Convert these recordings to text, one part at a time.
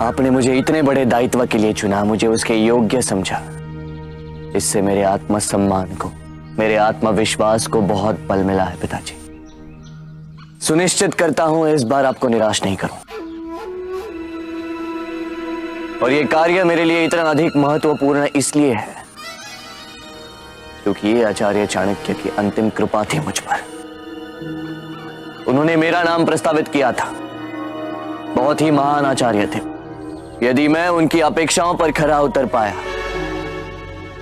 आपने मुझे इतने बड़े दायित्व के लिए चुना, मुझे उसके योग्य समझा। इससे मेरे आत्मसम्मान को, मेरे आत्मविश्वास को बहुत बल मिला है पिताजी। सुनिश्चित करता हूं इस बार आपको निराश नहीं करूं। और यह कार्य मेरे लिए इतना अधिक महत्वपूर्ण इसलिए है क्योंकि ये आचार्य चाणक्य की अंतिम कृपा थी मुझ पर। उन्होंने मेरा नाम प्रस्तावित किया था। बहुत ही महान आचार्य थे। यदि मैं उनकी अपेक्षाओं पर खरा उतर पाया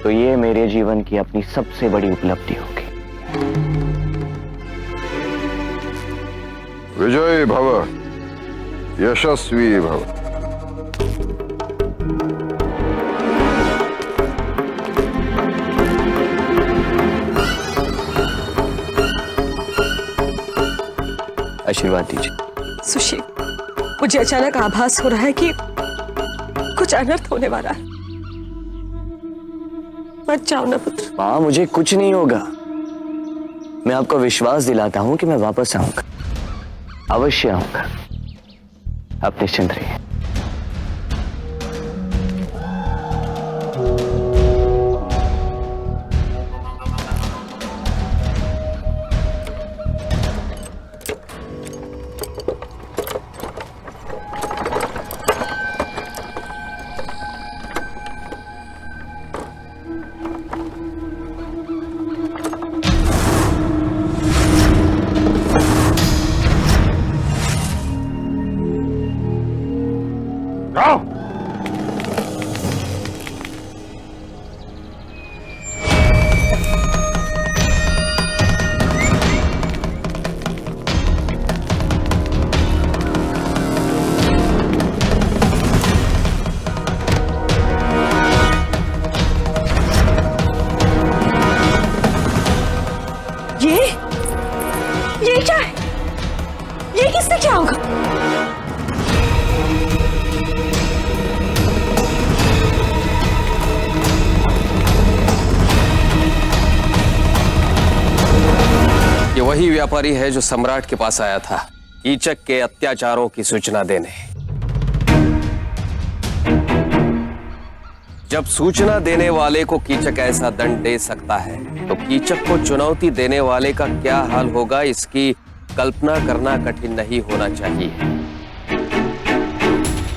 तो ये मेरे जीवन की अपनी सबसे बड़ी उपलब्धि होगी। विजयी भव, यशस्वी भव। आशीर्वाद दीजिए। सुशील, मुझे अचानक आभास हो रहा है कि कुछ अनर्थ होने वाला है। मत जाओ ना पुत्र। मां, मुझे कुछ नहीं होगा। मैं आपको विश्वास दिलाता हूं कि मैं वापस आऊंगा, अवश्य आऊंगा। आप निश्चिंत रहिए। ये क्या है? ये किसने क्या होगा? ये वही व्यापारी है जो सम्राट के पास आया था कीचक के अत्याचारों की सूचना देने। जब सूचना देने वाले को कीचक ऐसा दंड दे सकता है तो कीचक को चुनौती देने वाले का क्या हाल होगा, इसकी कल्पना करना कठिन नहीं होना चाहिए।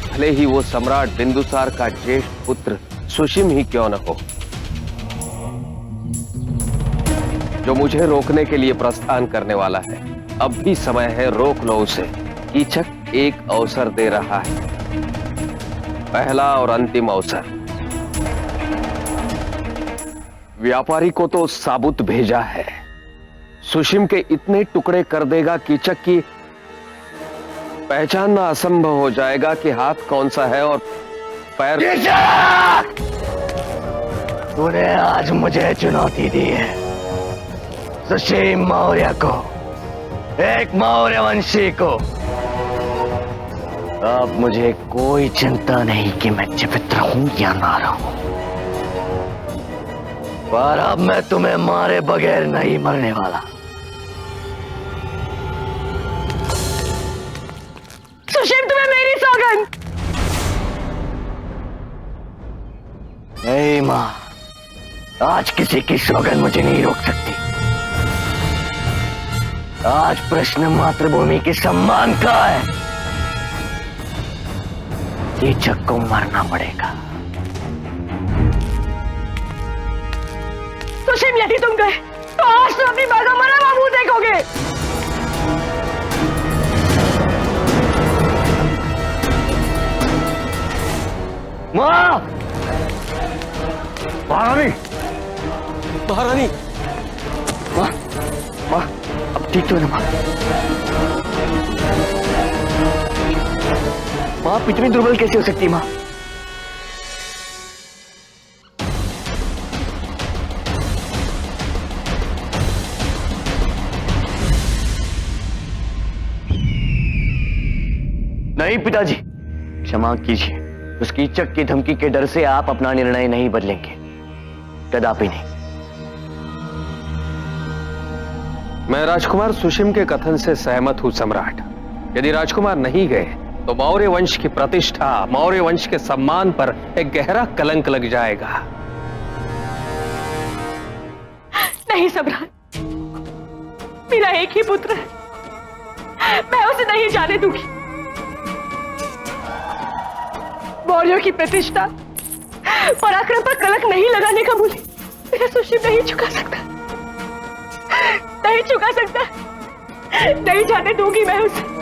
भले ही वो सम्राट बिंदुसार का ज्येष्ठ पुत्र सुशिम ही क्यों न हो, जो मुझे रोकने के लिए प्रस्थान करने वाला है। अब भी समय है, रोक लो उसे। कीचक एक अवसर दे रहा है, पहला और अंतिम अवसर। व्यापारी को तो साबुत भेजा है, सुशिम के इतने टुकड़े कर देगा कीचक की पहचानना असंभव हो जाएगा कि हाथ कौन सा है और पैर। तूने आज मुझे चुनौती दी है, सुशीम मौर्य को, एक मौर्य वंशी को। अब मुझे कोई चिंता नहीं कि मैं जीवित रहूं या ना रहूं, पर अब मैं तुम्हें मारे बगैर नहीं मरने वाला। सुशीम, तुम्हें मेरी सौगंध। नहीं मां, आज किसी की सौगंध मुझे नहीं रोक सकती। आज प्रश्न मातृभूमि के सम्मान का है। कीचक को मरना पड़ेगा। सुशीम, यदि तुम गए तो आज तुम अपनी मां का मरा हुआ मुंह देखोगे। मां! महारानी! महारानी! मां! मां! अब ठीक तो है ना मां? मां, आप इतनी दुर्बल कैसे हो सकती है मां? नहीं पिताजी, क्षमा कीजिए। उस कीचक की धमकी के डर से आप अपना निर्णय नहीं बदलेंगे, कदापि नहीं। मैं राजकुमार सुशिम के कथन से सहमत हूं सम्राट। यदि राजकुमार नहीं गए तो मौर्य वंश की प्रतिष्ठा, मौर्य वंश के सम्मान पर एक गहरा कलंक लग जाएगा। नहीं सम्राट, मेरा एक ही पुत्र है, मैं उसे नहीं जाने दूंगी। मौर्यों की प्रतिष्ठा, पराक्रम पर कलंक नहीं लगाने का मूल्य मेरा सुशील नहीं चुका सकता, नहीं चुका सकता, नहीं जाने दूंगी मैं उसे।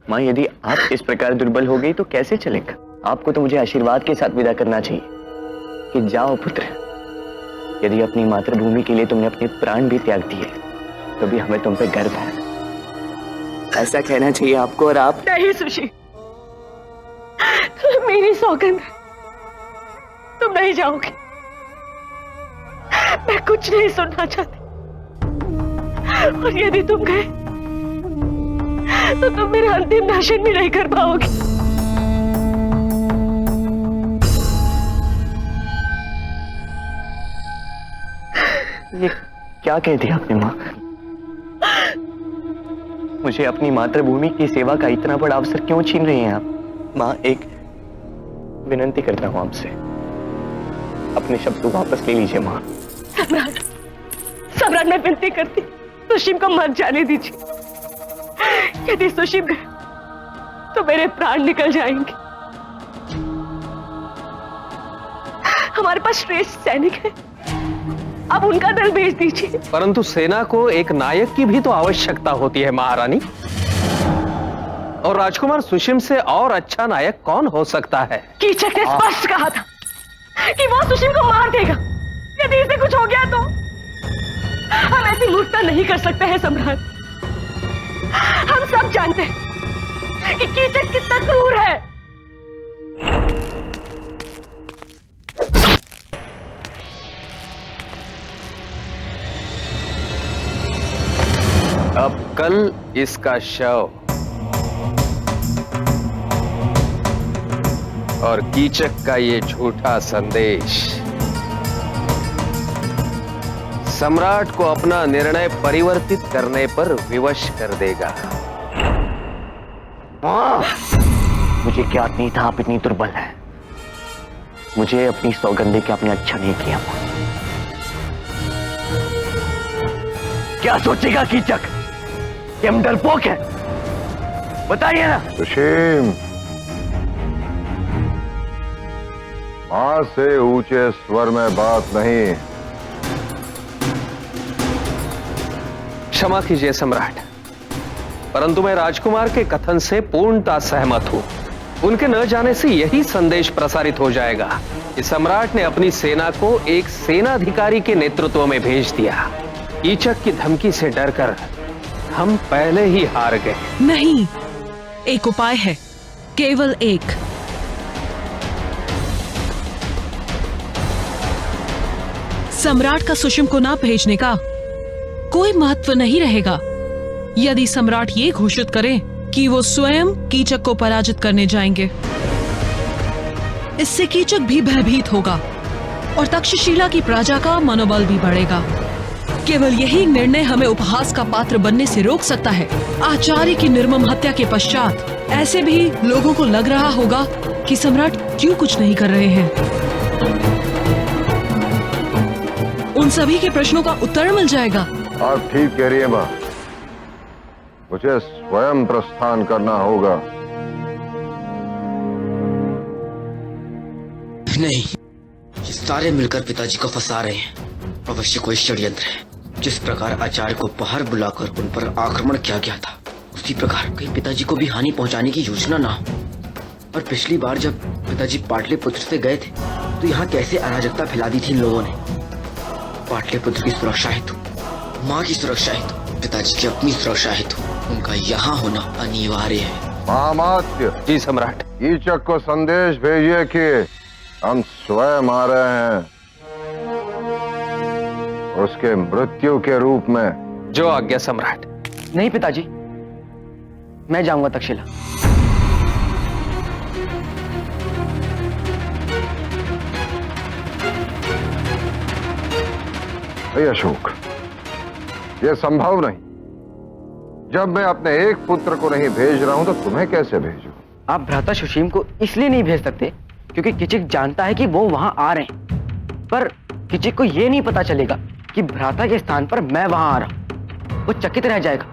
माँ, यदि आप इस प्रकार दुर्बल हो गई तो कैसे चलेगा? आपको तो मुझे आशीर्वाद के साथ विदा करना चाहिए कि जाओ पुत्र, यदि अपनी मातृभूमि के लिए तुमने अपने प्राण भी त्याग दिए तो भी हमें तुम पे गर्व है, ऐसा कहना चाहिए आपको। और आप नहीं सुशील, मेरी सौगंध, तुम नहीं जाओगे, मैं कुछ नहीं सुनना चाहती, और यदि तुम गए तो तुम मेरे अंतिम दर्शन भी नहीं कर पाओगे। ये क्या कह दिया आपने माँ? मुझे अपनी मातृभूमि की सेवा का इतना बड़ा अवसर क्यों छीन रही हैं आप? माँ, एक विनती करता हूं आपसे, अपने शब्द वापस ले लीजिए माँ। सम्राट, सम्राट, मैं विनती करती, सुशील को मत जाने दीजिए। यदि सुशील गए तो मेरे प्राण निकल जाएंगे। हमारे पास श्रेष्ठ सैनिक है, अब उनका दल भेज दीजिए। परंतु सेना को एक नायक की भी तो आवश्यकता होती है महारानी, और राजकुमार सुशील से और अच्छा नायक कौन हो सकता है? कीचक ने स्पष्ट कहा था कि वो सुशील को मार देगा यदि इसे कुछ हो गया तो। हम ऐसी मूर्खता नहीं कर सकते हैं सम्राट, हम सब जानते हैं कि कीचक कितना क्रूर है। अब कल इसका शव और कीचक का ये झूठा संदेश सम्राट को अपना निर्णय परिवर्तित करने पर विवश कर देगा। मुझे ज्ञात नहीं था आप इतनी दुर्बल हैं। मुझे अपनी सौगंध के आपने अच्छा नहीं किया माँ। क्या सोचेगा कीचक कि हम डरपोक हैं? बताइए ना। सुशील, मां से ऊंचे स्वर में बात नहीं। क्षमा कीजिए सम्राट, परंतु मैं राजकुमार के कथन से पूर्णतः सहमत हूं। उनके न जाने से यही संदेश प्रसारित हो जाएगा कि सम्राट ने अपनी सेना को एक सेनाधिकारी के नेतृत्व में भेज दिया। कीचक की धमकी से डरकर हम पहले ही हार गए। नहीं, एक उपाय है, केवल एक। सम्राट का सुषम को ना भेजने का कोई महत्व नहीं रहेगा यदि सम्राट ये घोषित करे कि वो स्वयं कीचक को पराजित करने जाएंगे। इससे कीचक भी भयभीत होगा और तक्षशिला की प्रजा का मनोबल भी बढ़ेगा। केवल यही निर्णय हमें उपहास का पात्र बनने से रोक सकता है। आचार्य की निर्मम हत्या के पश्चात ऐसे भी लोगों को लग रहा होगा कि सम्राट क्यों कुछ नहीं कर रहे हैं। उन सभी के प्रश्नों का उत्तर मिल जाएगा। आप ठीक कह रही है मां, मुझे स्वयं प्रस्थान करना होगा। नहीं, ये सारे मिलकर पिताजी को फंसा रहे हैं। अवश्य कोई षड्यंत्र है। जिस प्रकार आचार्य को बाहर बुलाकर उन पर आक्रमण किया गया था, उसी प्रकार कहीं पिताजी को भी हानि पहुंचाने की योजना ना हो। और पिछली बार जब पिताजी पाटलिपुत्र से गए थे तो यहाँ कैसे अराजकता फैला दी थी इन लोगों ने। पाटलिपुत्र की सुरक्षा हेतु, माँ की सुरक्षा हेतु, पिताजी की अपनी सुरक्षा हेतु उनका यहाँ होना अनिवार्य है। महामात्य जी सम्राट। कीचक को संदेश भेजिए कि हम स्वयं आ रहे हैं, उसके मृत्यु के रूप में। जो आज्ञा सम्राट। नहीं पिताजी, मैं जाऊंगा तक्षशिला। हे अशोक, यह संभव नहीं। जब मैं अपने एक पुत्र को नहीं भेज रहा हूं तो तुम्हें कैसे भेजूं? आप भ्राता सुशीम को इसलिए नहीं भेज सकते क्योंकि किचिक जानता है कि वो वहां आ रहे हैं, पर किचिक को ये नहीं पता चलेगा कि भ्राता के स्थान पर मैं वहां आ रहा हूं। वो चकित रह जाएगा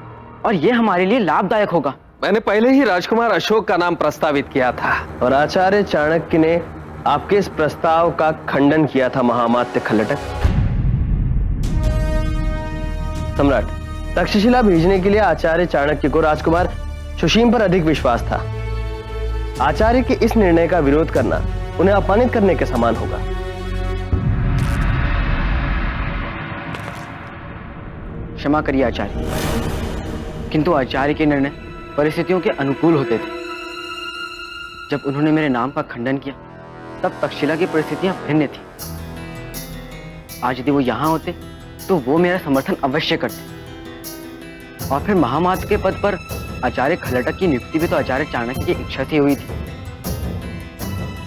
और ये हमारे लिए लाभदायक होगा। मैंने पहले ही राजकुमार अशोक का नाम प्रस्तावित किया था और आचार्य चाणक्य ने आपके इस प्रस्ताव का खंडन किया था महामात्य खल्लटक। सम्राट, तक्षशिला भेजने के लिए आचार्य चाणक्य को राजकुमार सुशीम पर अधिक विश्वास था। आचार्य के इस निर्णय का विरोध करना उन्हें अपमानित करने के समान होगा। क्षमा करिए आचार्य, किंतु आचार्य के निर्णय परिस्थितियों के अनुकूल होते थे। जब उन्होंने मेरे नाम का खंडन किया तब तक्षशिला की परिस्थितियां भिन्न थी। आज यदि वो यहां होते तो वो मेरा समर्थन अवश्य करते। और फिर महामात्र के पद पर आचार्य खल्लटक की नियुक्ति भी तो आचार्य चाणक्य की इच्छा से हुई थी।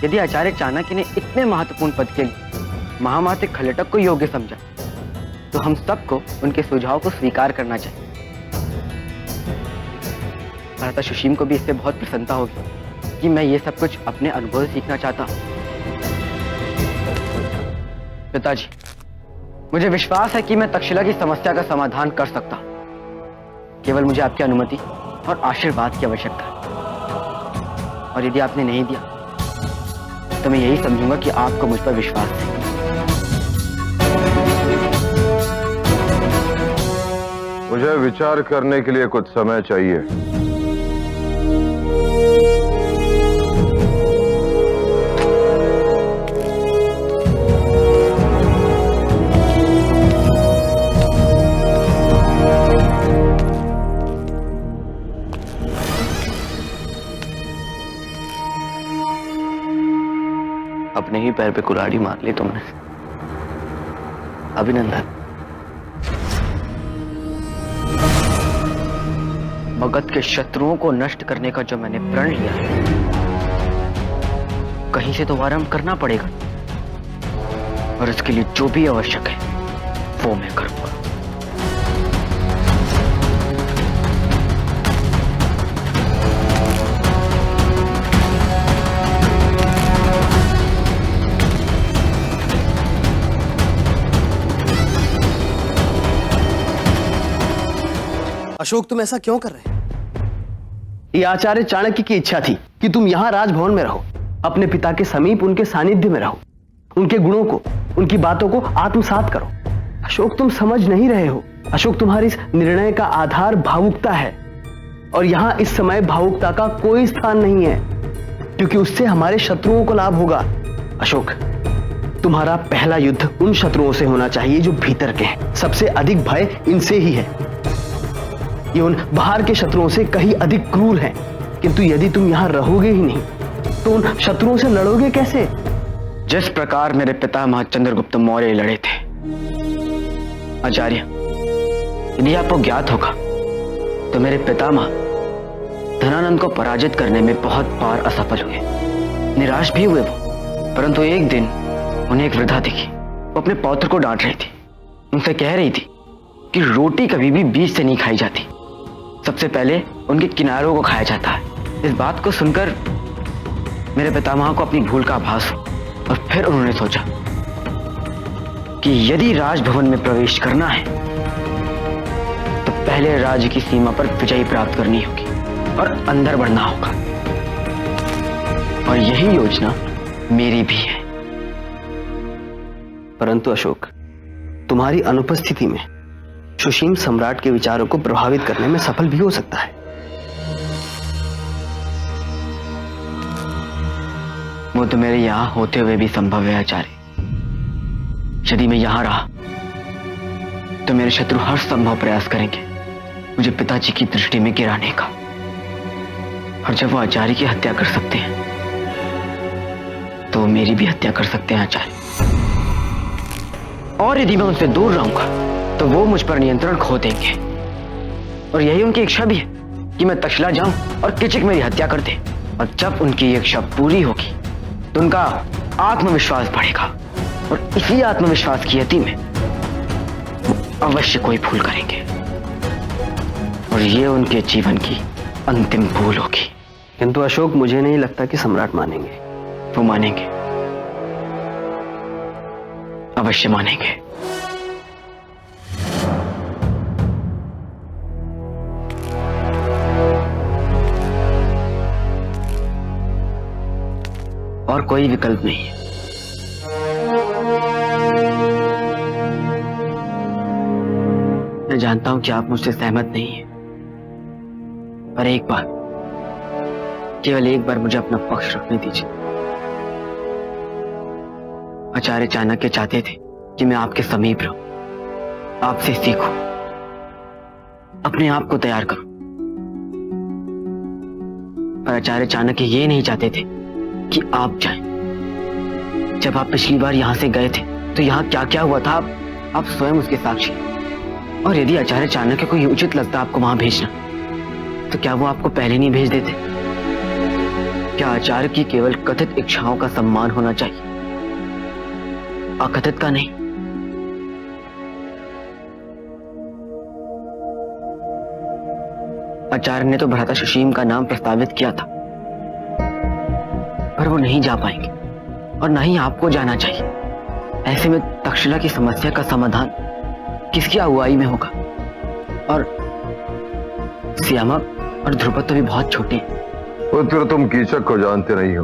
यदि आचार्य चाणक्य ने इतने महत्वपूर्ण पद के लिए महामात्र खल्लटक को योग्य समझा तो हम सबको उनके सुझाव को स्वीकार करना चाहिए। भ्राता सुशीम को भी इससे बहुत प्रसन्नता होगी कि मैं ये सब कुछ अपने अनुभव से सीखना चाहता हूं। पिताजी, मुझे विश्वास है कि मैं तक्षशिला की समस्या का समाधान कर सकता हूं। केवल मुझे आपकी अनुमति और आशीर्वाद की आवश्यकता है। और यदि आपने नहीं दिया तो मैं यही समझूंगा कि आपको मुझ पर विश्वास है। मुझे विचार करने के लिए कुछ समय चाहिए। अपने ही पैर पे कुल्हाड़ी मार ली तुमने। अभिनंदन। मगध के शत्रुओं को नष्ट करने का जो मैंने प्रण लिया है, कहीं से तो आरंभ करना पड़ेगा और इसके लिए जो भी आवश्यक है वो मैं करूंगा। अशोक, तुम ऐसा क्यों कर रहे हैं? ये आचार्य चाणक्य की इच्छा थी कि तुम यहां राजभवन में रहो, अपने पिता के समीप उनके सानिध्य में रहो, उनके गुणों को, उनकी बातों को आत्मसात करो। अशोक, तुम समझ नहीं रहे हो। अशोक, तुम्हारे इस निर्णय का आधार भावुकता है और यहां इस समय भावुकता का कोई स्थान नहीं है, क्योंकि उससे हमारे शत्रुओं को लाभ होगा। अशोक, तुम्हारा पहला युद्ध उन शत्रुओं से होना चाहिए जो भीतर के हैं। सबसे अधिक भय इनसे ही है। ये उन बाहर के शत्रुओं से कहीं अधिक क्रूर हैं, किंतु यदि तुम यहां रहोगे ही नहीं तो उन शत्रुओं से लड़ोगे कैसे? जिस प्रकार मेरे पितामह चंद्रगुप्त मौर्य लड़े थे। आचार्य, यदि आपको ज्ञात होगा तो मेरे पितामह धनानंद को पराजित करने में बहुत बार असफल हुए, निराश भी हुए वो। परंतु एक दिन उन्हें एक वृद्धा दिखी। वो अपने पौत्र को डांट रही थी, उनसे कह रही थी कि रोटी कभी भी बीच से नहीं खाई जाती, सबसे पहले उनके किनारों को खाया जाता है। इस बात को सुनकर मेरे पितामह को अपनी भूल का आभास हुआ और फिर उन्होंने सोचा कि यदि राजभवन में प्रवेश करना है तो पहले राज्य की सीमा पर विजय प्राप्त करनी होगी और अंदर बढ़ना होगा। और यही योजना मेरी भी है। परंतु अशोक, तुम्हारी अनुपस्थिति में सुशीम सम्राट के विचारों को प्रभावित करने में सफल भी हो सकता है। वो तो मेरे यहां होते हुए भी संभव है आचार्य। यदि मैं यहां रहा तो मेरे शत्रु हर संभव प्रयास करेंगे मुझे पिताजी की दृष्टि में गिराने का। और जब वो आचार्य की हत्या कर सकते हैं तो मेरी भी हत्या कर सकते हैं आचार्य। और यदि मैं उनसे दूर रहूंगा तो वो मुझ पर नियंत्रण खो देंगे। और यही उनकी इच्छा भी है कि मैं तक्षशिला जाऊं और किचिक मेरी हत्या कर दे। और जब उनकी इच्छा पूरी होगी तो उनका आत्मविश्वास बढ़ेगा और इसी आत्मविश्वास की यति में अवश्य कोई भूल करेंगे और ये उनके जीवन की अंतिम भूल होगी। किंतु अशोक, मुझे नहीं लगता कि सम्राट मानेंगे। वो मानेंगे, अवश्य मानेंगे। और कोई विकल्प नहीं है। मैं जानता हूं कि आप मुझसे सहमत नहीं हैं, पर एक बार, केवल एक बार मुझे अपना पक्ष रखने दीजिए। आचार्य चाणक्य चाहते थे कि मैं आपके समीप रहूं, आपसे सीखूं, अपने आप को तैयार करूं। पर आचार्य चाणक्य ये नहीं चाहते थे कि आप जाएं। जब आप पिछली बार यहां से गए थे तो यहां क्या क्या हुआ था आप स्वयं उसके साक्षी। और यदि आचार्य चाणक्य को ये उचित लगता आपको वहां भेजना, तो क्या वो आपको पहले नहीं भेज देते? क्या आचार्य की केवल कथित इच्छाओं का सम्मान होना चाहिए, अकथित का नहीं? आचार्य ने तो भ्राता सुशीम का नाम प्रस्तावित किया था, पर वो नहीं जा पाएंगे और ना ही आपको जाना चाहिए। ऐसे में तक्षशिला की समस्या का समाधान किसकी अगुवाई में होगा? और श्यामा और ध्रुपद तो भी बहुत छोटे हैं। पुत्र, तुम कीचक को जानते नहीं हो।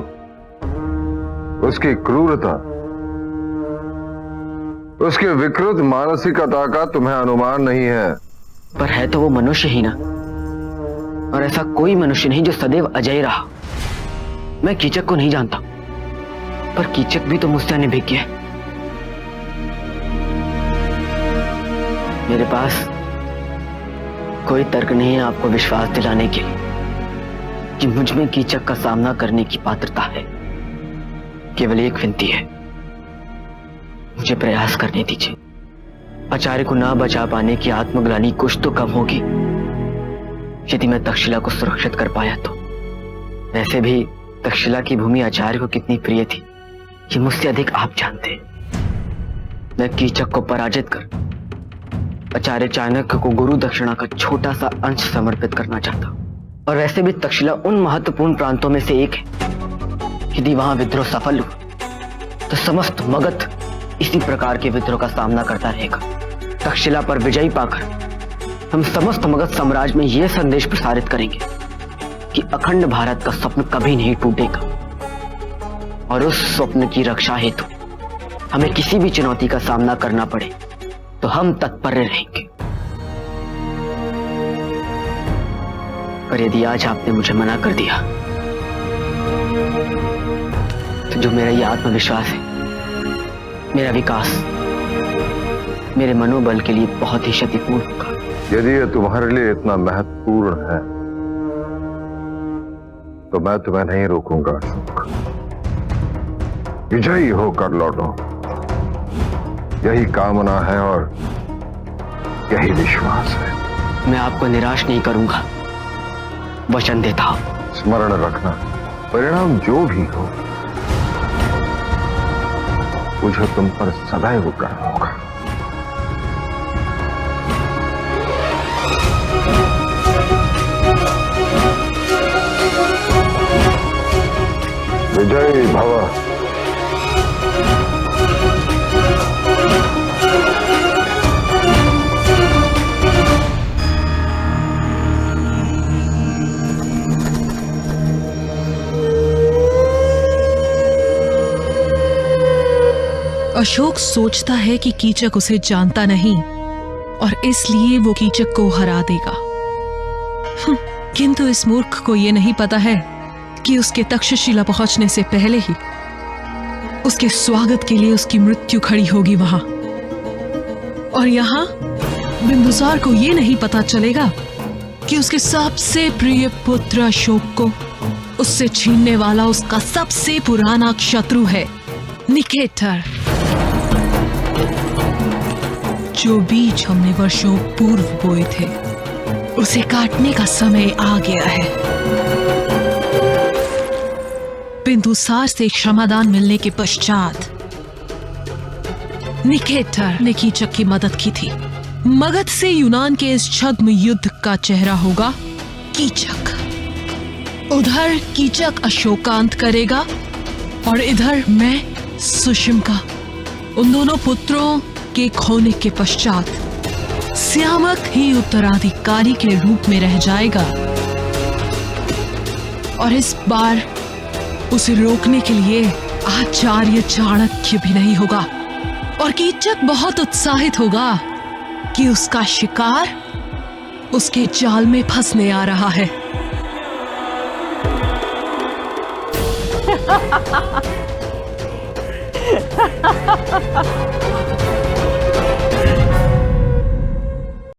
उसकी क्रूरता, उसकी विकृत मानसिकता का तुम्हें अनुमान नहीं है। पर है तो वो मनुष्य ही ना, और ऐसा कोई मनुष्य नहीं जो सदैव अजय रहा। मैं कीचक को नहीं जानता, पर कीचक भी तो मुझसे अनभिज्ञ है। मेरे पास कोई तर्क नहीं है आपको विश्वास दिलाने के लिए कि मुझ में कीचक का सामना करने की पात्रता है। केवल एक विनती है, मुझे प्रयास करने दीजिए। आचार्य को ना बचा पाने की आत्मग्लानि कुछ तो कम होगी यदि मैं तक्षशिला को सुरक्षित कर पाया तो। वैसे भी तक्षशिला की भूमि आचार्य को कितनी प्रिय थी, ये मुझसे अधिक आप जानते हैं। मैं कीचक को पराजित कर आचार्य चाणक्य को गुरु दक्षिणा का छोटा सा अंश समर्पित करना चाहता हूं। और वैसे भी तक्षशिला उन महत्वपूर्ण प्रांतों में से एक है, यदि वहां विद्रोह सफल हुआ तो समस्त मगध इसी प्रकार के विद्रोह का सामना करता रहेगा। तक्षशिला पर विजयी पाकर हम समस्त मगध साम्राज्य में यह संदेश प्रसारित करेंगे कि अखंड भारत का स्वप्न कभी नहीं टूटेगा, और उस स्वप्न की रक्षा हेतु हमें किसी भी चुनौती का सामना करना पड़े तो हम तत्पर रहेंगे। पर यदि आज आपने मुझे मना कर दिया तो जो मेरा यह आत्मविश्वास है, मेरा विकास, मेरे मनोबल के लिए बहुत ही क्षतिपूर्ण होगा। यदि ये तुम्हारे लिए इतना महत्वपूर्ण है तो मैं तुम्हें नहीं रोकूंगा अशोक। विजयी होकर लौटो, यही कामना है और यही विश्वास है। मैं आपको निराश नहीं करूंगा, वचन देता हूं। स्मरण रखना, परिणाम जो भी हो मुझे तुम पर सदैव गर्व होगा। विजयी भव। अशोक सोचता है कि कीचक उसे जानता नहीं और इसलिए वो कीचक को हरा देगा। किंतु इस मूर्ख को यह नहीं पता है कि उसके तक्षशिला पहुंचने से पहले ही उसके स्वागत के लिए उसकी मृत्यु खड़ी होगी वहां। और यहां बिंदुसार को यह नहीं पता चलेगा कि उसके सबसे प्रिय पुत्र अशोक को उससे छीनने वाला उसका सबसे पुराना शत्रु है निकेटर, जो बीज हमने वर्षों पूर्व बोए थे उसे काटने का समय आ गया है। बिंदुसार से क्षमादान मिलने के पश्चात निकेटर ने कीचक की मदद की थी, मगध से यूनान के इस छद्म युद्ध का चेहरा होगा कीचक। उधर कीचक अशोकांत करेगा और इधर मैं सुशिम्का। उन दोनों पुत्रों के खोने के पश्चात श्यामक ही उत्तराधिकारी के रूप में रह जाएगा और इस बार उसे रोकने के लिए आचार्य चाणक्य भी नहीं होगा। और कीचक बहुत उत्साहित होगा कि उसका शिकार उसके जाल में फंसने आ रहा है।